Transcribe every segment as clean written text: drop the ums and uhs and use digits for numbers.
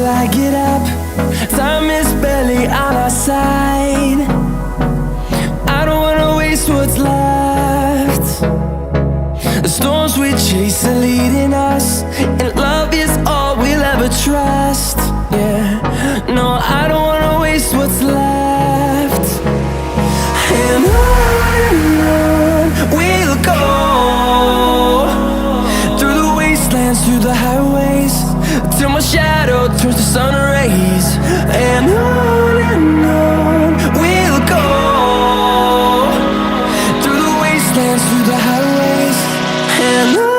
till I get up. Time is barely on our side. I don't wanna waste what's left. The storms we chase are leading us, and love is all we'll ever trust. Yeah, no, I don't wanna waste what's left. And on we'll go, through the wastelands, through the highways, till my shadow turns to sun rays. And on we'll go, through the wastelands, through the highways, and on.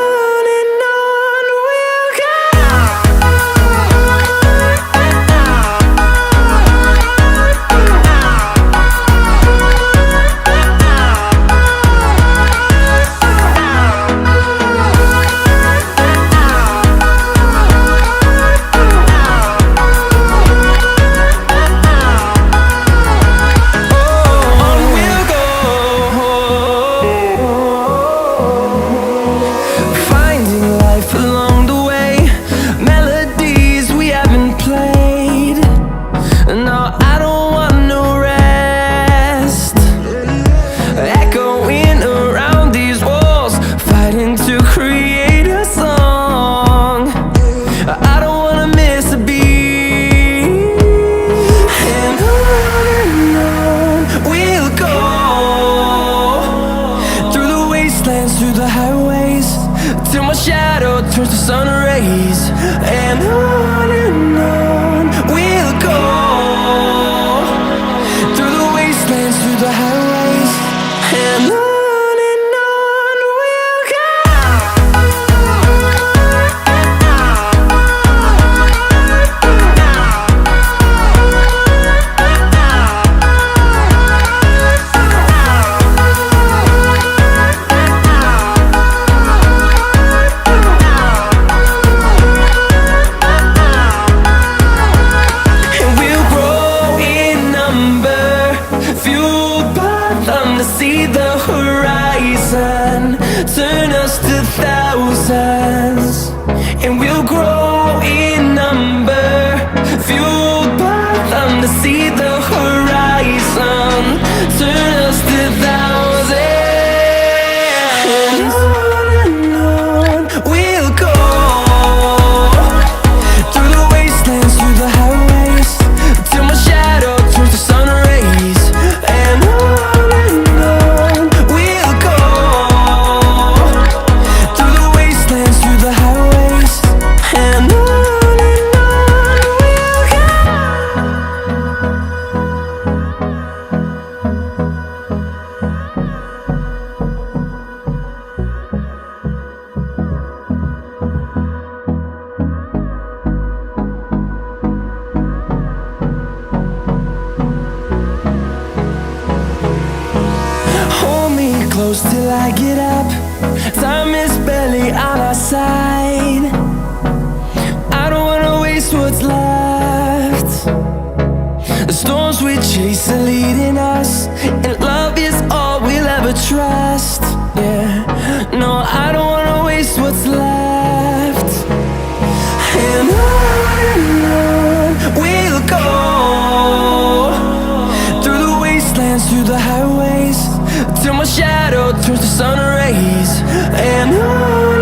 Through the highways, till my shadow turns to sun rays. And on we'll go, through the wastelands, through the highways, and on. See the horizon turn us to thousands, and we'll grow in number, fueled by them to see the horizon turn us to thousands. And on we'll go, through the wastelands, through the highways, till my shadow turns to sun rays. And on close till I get up. Time is barely on our side. I don't wanna waste what's left. The storms we chase are leading us, and love is all we'll ever trust. Yeah, no, I don't wanna waste what's left. And on we'll go, through the wastelands, through the highways, till my shadow turns to sun rays. And on